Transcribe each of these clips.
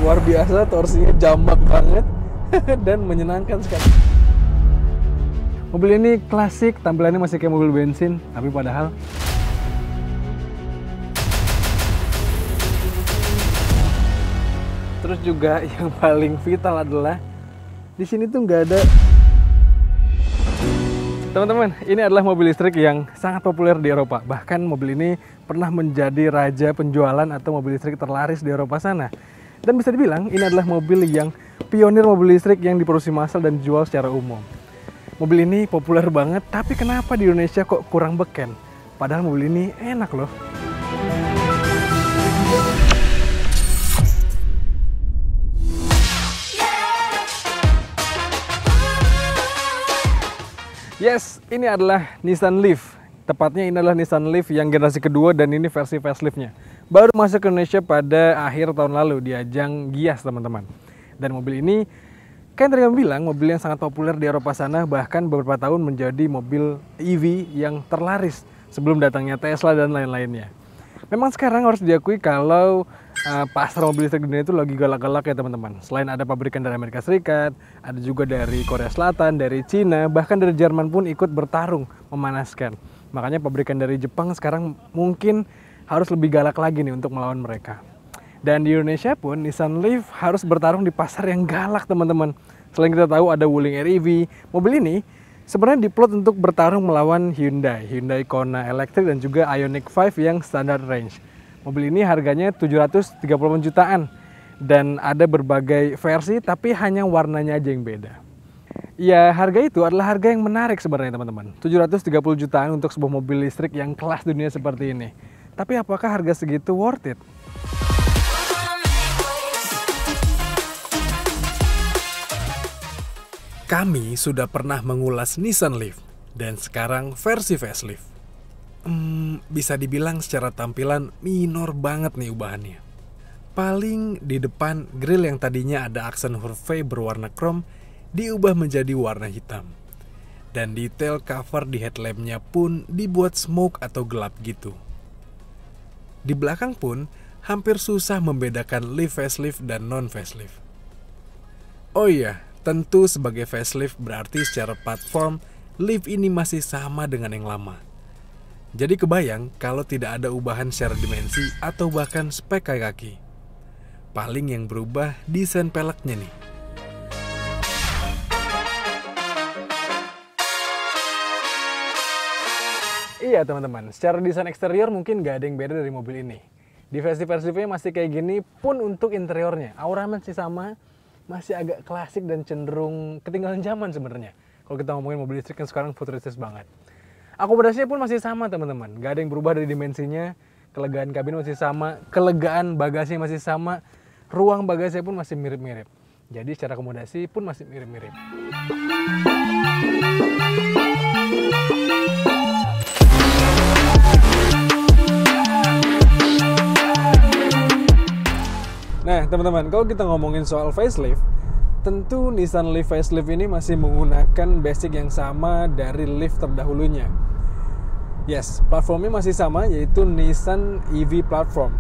luar biasa, torsinya jambak banget dan menyenangkan sekali. Mobil ini klasik, tampilannya masih kayak mobil bensin, tapi padahal terus juga yang paling vital adalah di sini tuh nggak ada. Teman-teman, ini adalah mobil listrik yang sangat populer di Eropa. Bahkan mobil ini pernah menjadi raja penjualan atau mobil listrik terlaris di Eropa sana. Dan bisa dibilang ini adalah mobil yang pionir mobil listrik yang diproduksi massal dan dijual secara umum. Mobil ini populer banget, tapi kenapa di Indonesia kok kurang beken? Padahal mobil ini enak loh. Yes, ini adalah Nissan Leaf. Tepatnya ini adalah Nissan Leaf yang generasi kedua dan ini versi faceliftnya. Baru masuk ke Indonesia pada akhir tahun lalu di ajang Gias, teman-teman. Dan mobil ini, kan tadi kami bilang, mobil yang sangat populer di Eropa sana, bahkan beberapa tahun menjadi mobil EV yang terlaris sebelum datangnya Tesla dan lain-lainnya. Memang sekarang harus diakui kalau pasar mobil listrik di dunia itu lagi galak-galak ya teman-teman. Selain ada pabrikan dari Amerika Serikat, ada juga dari Korea Selatan, dari Cina, bahkan dari Jerman pun ikut bertarung memanaskan. Makanya pabrikan dari Jepang sekarang mungkin harus lebih galak lagi nih untuk melawan mereka. Dan di Indonesia pun Nissan Leaf harus bertarung di pasar yang galak teman-teman. Selain kita tahu ada Wuling REV, mobil ini sebenarnya diplot untuk bertarung melawan Hyundai Kona Electric dan juga Ioniq 5 yang standard range. Mobil ini harganya 730 jutaan dan ada berbagai versi tapi hanya warnanya aja yang beda. Ya, harga itu adalah harga yang menarik sebenarnya teman-teman. 730 jutaan untuk sebuah mobil listrik yang kelas dunia seperti ini. Tapi apakah harga segitu worth it? Kami sudah pernah mengulas Nissan Leaf dan sekarang versi facelift. Bisa dibilang secara tampilan minor banget nih ubahannya. Paling di depan grill yang tadinya ada aksen huruf V berwarna chrome diubah menjadi warna hitam. Dan detail cover di headlampnya pun dibuat smoke atau gelap gitu. Di belakang pun hampir susah membedakan Leaf facelift dan non facelift. Oh iya, tentu sebagai facelift berarti secara platform Leaf ini masih sama dengan yang lama. Jadi kebayang kalau tidak ada ubahan secara dimensi atau bahkan spek kaki. Paling yang berubah desain peleknya nih. Iya teman-teman, secara desain eksterior mungkin nggak ada yang beda dari mobil ini. Di versi faceliftnya masih kayak gini pun untuk interiornya. Aura masih sama, masih agak klasik dan cenderung ketinggalan zaman sebenarnya. Kalau kita ngomongin mobil listrik yang sekarang futuristis banget. Akomodasinya pun masih sama teman-teman, nggak ada yang berubah dari dimensinya. Kelegaan kabin masih sama, kelegaan bagasi masih sama, ruang bagasi pun masih mirip-mirip. Jadi secara akomodasi pun masih mirip-mirip. Nah teman-teman, kalau kita ngomongin soal facelift, tentu Nissan Leaf facelift ini masih menggunakan basic yang sama dari Leaf terdahulunya. Yes, platformnya masih sama, yaitu Nissan EV platform.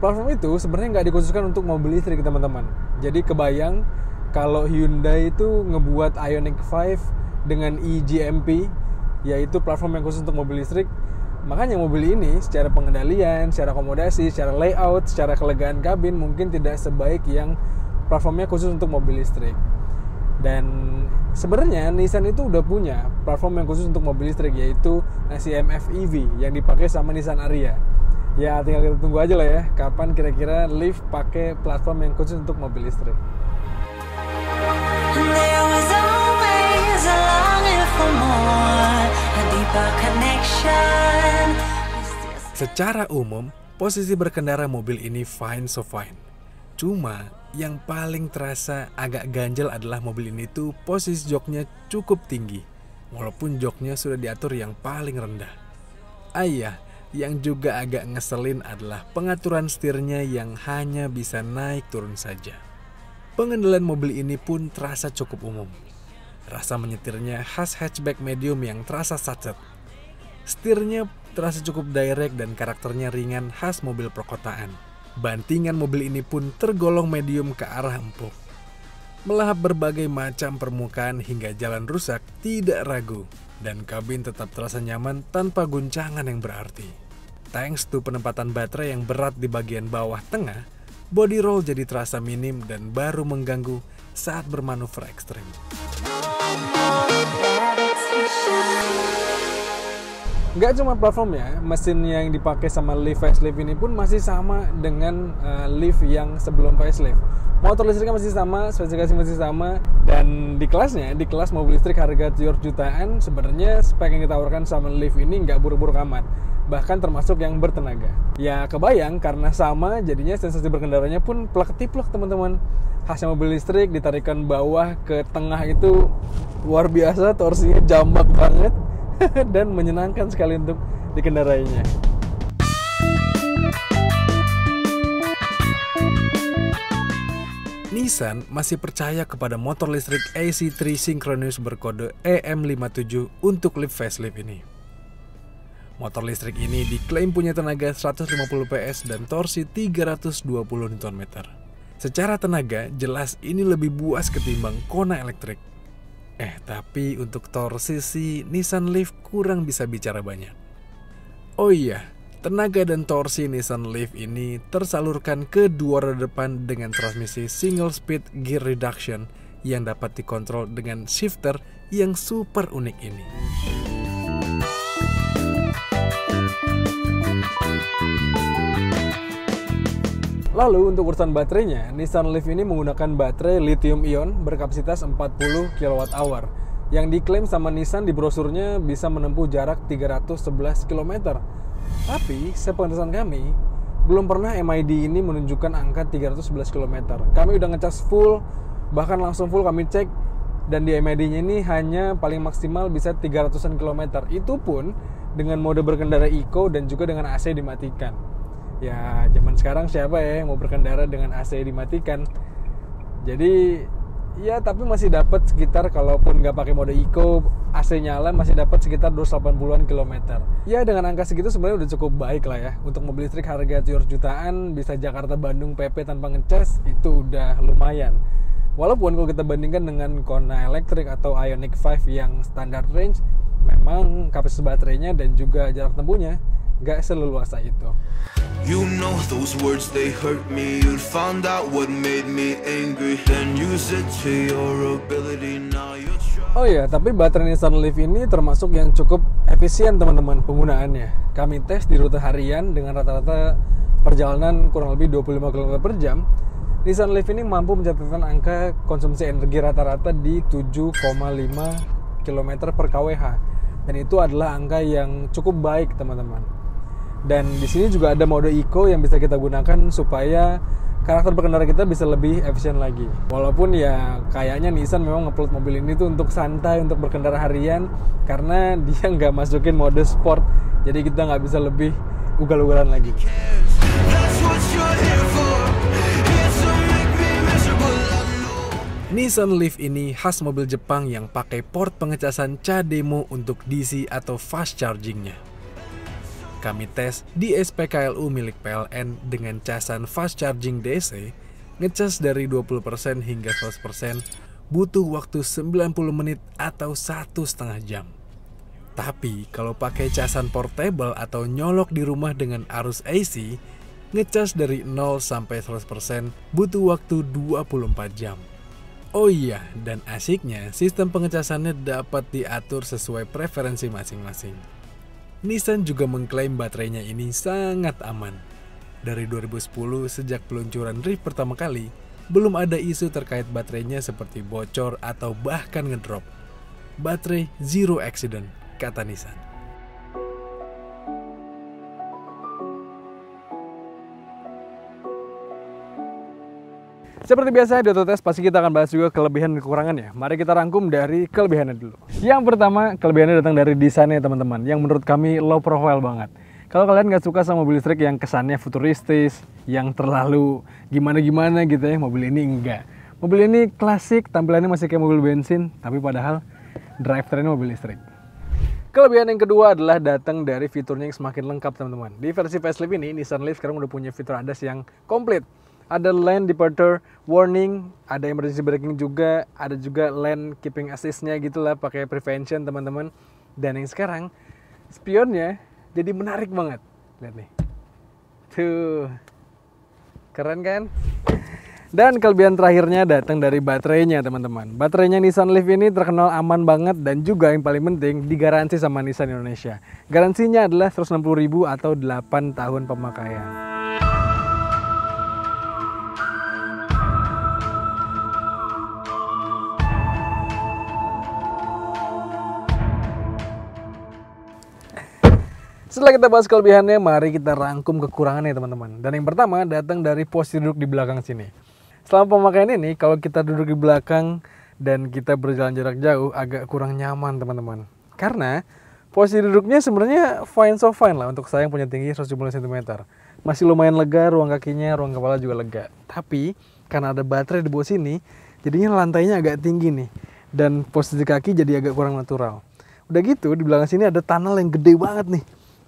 Platform itu sebenarnya nggak dikhususkan untuk mobil listrik teman-teman. Jadi kebayang kalau Hyundai itu ngebuat Ioniq 5 dengan eGMP, yaitu platform yang khusus untuk mobil listrik. Makanya mobil ini secara pengendalian, secara akomodasi, secara layout, secara kelegaan kabin mungkin tidak sebaik yang platformnya khusus untuk mobil listrik. Dan sebenarnya Nissan itu udah punya platform yang khusus untuk mobil listrik, yaitu CMF EV yang dipakai sama Nissan Ariya. Ya tinggal kita tunggu aja lah ya, kapan kira-kira Leaf pakai platform yang khusus untuk mobil listrik. Secara umum, posisi berkendara mobil ini fine so fine. Cuma yang paling terasa agak ganjel adalah mobil ini tuh posisi joknya cukup tinggi, walaupun joknya sudah diatur yang paling rendah. Yang juga agak ngeselin adalah pengaturan setirnya yang hanya bisa naik turun saja. Pengendalian mobil ini pun terasa cukup umum. Rasa menyetirnya khas hatchback medium yang terasa sacet. Setirnya terasa cukup direct dan karakternya ringan khas mobil perkotaan. Bantingan mobil ini pun tergolong medium ke arah empuk. Melahap berbagai macam permukaan hingga jalan rusak tidak ragu, dan kabin tetap terasa nyaman tanpa guncangan yang berarti. Thanks to penempatan baterai yang berat di bagian bawah tengah, body roll jadi terasa minim dan baru mengganggu saat bermanuver ekstrim. Nggak cuma platformnya, mesin yang dipakai sama Leaf facelift ini pun masih sama dengan Leaf yang sebelum facelift. Motor listriknya masih sama, spesifikasi masih sama, dan di kelas mobil listrik harga 7 jutaan, sebenarnya spek yang ditawarkan sama Leaf ini nggak buruk-buruk amat, bahkan termasuk yang bertenaga. Ya kebayang, karena sama, jadinya sensasi berkendaranya pun plek-tiplek teman-teman. Khasnya mobil listrik, ditarikan bawah ke tengah itu luar biasa, torsinya jambak banget. Dan menyenangkan sekali untuk dikendarainya. Nissan masih percaya kepada motor listrik AC3 Synchronous berkode EM57 untuk Leaf facelift ini. Motor listrik ini diklaim punya tenaga 150 PS dan torsi 320 Nm. Secara tenaga, jelas ini lebih buas ketimbang Kona elektrik. Tapi untuk torsi sih Nissan Leaf kurang bisa bicara banyak. Oh iya, tenaga dan torsi Nissan Leaf ini tersalurkan ke dua roda depan dengan transmisi single speed gear reduction yang dapat dikontrol dengan shifter yang super unik ini. Lalu untuk urusan baterainya, Nissan Leaf ini menggunakan baterai lithium ion berkapasitas 40 kWh yang diklaim sama Nissan di brosurnya bisa menempuh jarak 311 km. Tapi sepengetahuan kami, belum pernah MID ini menunjukkan angka 311 km. Kami udah ngecas full, bahkan langsung full kami cek, dan di MID-nya ini hanya paling maksimal bisa 300-an km. Itu pun dengan mode berkendara eco dan juga dengan AC dimatikan. Ya, zaman sekarang siapa ya yang mau berkendara dengan AC dimatikan? Jadi, ya tapi masih dapat sekitar, kalaupun nggak pakai mode eco, AC nyala masih dapat sekitar 280-an kilometer. Ya, dengan angka segitu sebenarnya udah cukup baik lah ya. Untuk mobil listrik harga 7 jutaan, bisa Jakarta-Bandung PP tanpa ngecas, itu udah lumayan. Walaupun kalau kita bandingkan dengan Kona elektrik atau Ioniq 5 yang standar range, memang kapasitas baterainya dan juga jarak tempuhnya gak seleluasa itu. You know those words they hurt me. You found out what made me angry. Then use it to your ability. Now you're trying. Oh ya, tapi baterai Nissan Leaf ini termasuk yang cukup efisien teman-teman penggunaannya. Kami tes di rute harian dengan rata-rata perjalanan kurang lebih 25 km per jam. Nissan Leaf ini mampu mencatatkan angka konsumsi energi rata-rata di 7,5 km per kWh. Dan itu adalah angka yang cukup baik teman-teman. Dan di sini juga ada mode eco yang bisa kita gunakan supaya karakter berkendara kita bisa lebih efisien lagi. Walaupun ya kayaknya Nissan memang ngeplot mobil ini tuh untuk santai, untuk berkendara harian, karena dia nggak masukin mode sport, jadi kita nggak bisa lebih ugal-ugalan lagi. Nissan Leaf ini khas mobil Jepang yang pakai port pengecasan CHAdeMO untuk DC atau fast chargingnya. Kami tes di SPKLU milik PLN dengan casan fast charging DC, ngecas dari 20% hingga 100% butuh waktu 90 menit atau 1,5 jam. Tapi kalau pakai casan portable atau nyolok di rumah dengan arus AC, ngecas dari 0 sampai 100% butuh waktu 24 jam. Oh iya, dan asiknya sistem pengecasannya dapat diatur sesuai preferensi masing-masing. Nissan juga mengklaim baterainya ini sangat aman. Dari 2010 sejak peluncuran Leaf pertama kali, belum ada isu terkait baterainya seperti bocor atau bahkan ngedrop. Baterai zero accident, kata Nissan. Seperti biasa di Autotest pasti kita akan bahas juga kelebihan dan kekurangannya. Mari kita rangkum dari kelebihannya dulu. Yang pertama, kelebihannya datang dari desainnya teman-teman, yang menurut kami low profile banget. Kalau kalian nggak suka sama mobil listrik yang kesannya futuristis, yang terlalu gimana-gimana gitu ya, mobil ini enggak. Mobil ini klasik, tampilannya masih kayak mobil bensin, tapi padahal drivetrainnya mobil listrik. Kelebihan yang kedua adalah datang dari fiturnya yang semakin lengkap teman-teman. Di versi facelift ini, Nissan Leaf sekarang udah punya fitur ADAS yang komplit. Ada lane departure warning, ada emergency braking juga, ada juga lane keeping assist-nya gitulah, pakai prevention teman-teman. Dan yang sekarang, spionnya jadi menarik banget. Lihat nih. Tuh. Keren kan? Dan kelebihan terakhirnya datang dari baterainya teman-teman. Baterainya Nissan Leaf ini terkenal aman banget dan juga yang paling penting digaransi sama Nissan Indonesia. Garansinya adalah 160.000 atau 8 tahun pemakaian. Setelah kita bahas kelebihannya, mari kita rangkum kekurangannya teman-teman. Dan yang pertama datang dari posisi duduk di belakang sini. Selama pemakaian ini, kalau kita duduk di belakang dan kita berjalan jarak jauh, agak kurang nyaman teman-teman. Karena posisi duduknya sebenarnya fine so fine lah untuk saya yang punya tinggi 170 cm. Masih lumayan lega, ruang kakinya, ruang kepala juga lega. Tapi karena ada baterai di bawah sini, jadinya lantainya agak tinggi nih. Dan posisi kaki jadi agak kurang natural. Udah gitu, di belakang sini ada tunnel yang gede banget nih.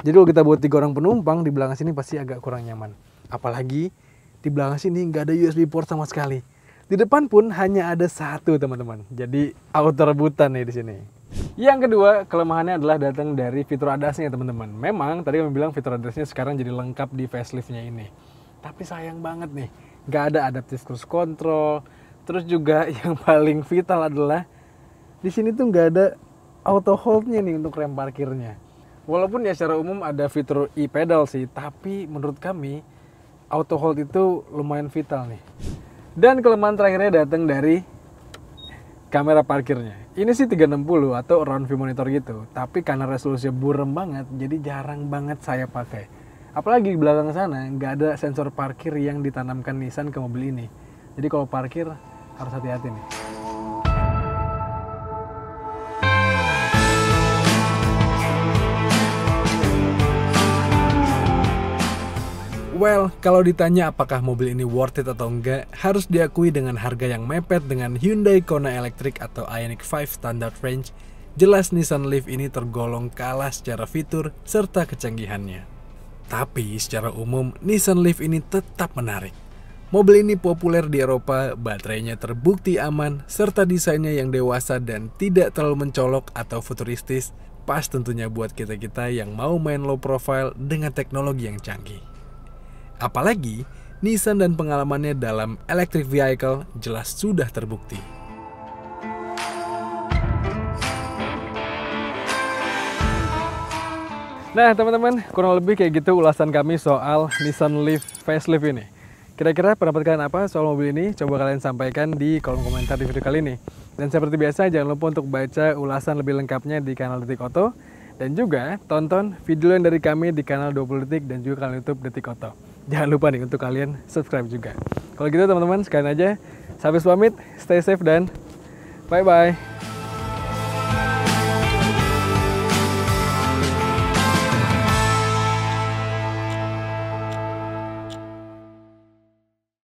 Jadi kalau kita buat 3 orang penumpang, di belakang sini pasti agak kurang nyaman. Apalagi di belakang sini nggak ada USB port sama sekali. Di depan pun hanya ada satu teman-teman. Jadi auto rebutan nih di sini. Yang kedua, kelemahannya adalah datang dari fitur ADAS-nya teman-teman. Memang tadi kami bilang fitur ADAS-nya sekarang jadi lengkap di facelift-nya ini. Tapi sayang banget nih, nggak ada adaptive cruise control. Terus juga yang paling vital adalah di sini tuh nggak ada auto hold-nya nih untuk rem parkirnya. Walaupun ya secara umum ada fitur e-pedal sih, tapi menurut kami auto hold itu lumayan vital nih. Dan kelemahan terakhirnya datang dari kamera parkirnya. Ini sih 360 atau round view monitor gitu, tapi karena resolusinya buram banget, jadi jarang banget saya pakai. Apalagi di belakang sana nggak ada sensor parkir yang ditanamkan Nissan ke mobil ini. Jadi kalau parkir harus hati-hati nih. Well, kalau ditanya apakah mobil ini worth it atau enggak, harus diakui dengan harga yang mepet dengan Hyundai Kona Electric atau Ioniq 5 Standard Range, jelas Nissan Leaf ini tergolong kalah secara fitur serta kecanggihannya. Tapi secara umum, Nissan Leaf ini tetap menarik. Mobil ini populer di Eropa, baterainya terbukti aman, serta desainnya yang dewasa dan tidak terlalu mencolok atau futuristis, pas tentunya buat kita-kita yang mau main low profile dengan teknologi yang canggih. Apalagi, Nissan dan pengalamannya dalam electric vehicle jelas sudah terbukti. Nah teman-teman, kurang lebih kayak gitu ulasan kami soal Nissan Leaf facelift ini. Kira-kira pendapat kalian apa soal mobil ini? Coba kalian sampaikan di kolom komentar di video kali ini. Dan seperti biasa, jangan lupa untuk baca ulasan lebih lengkapnya di kanal Detik Auto. Dan juga tonton video yang dari kami di kanal 20 Detik dan juga kanal YouTube Detik Auto. Jangan lupa nih untuk kalian subscribe juga. Kalau gitu teman-teman, sekalian aja. Saya pamit, stay safe dan bye-bye.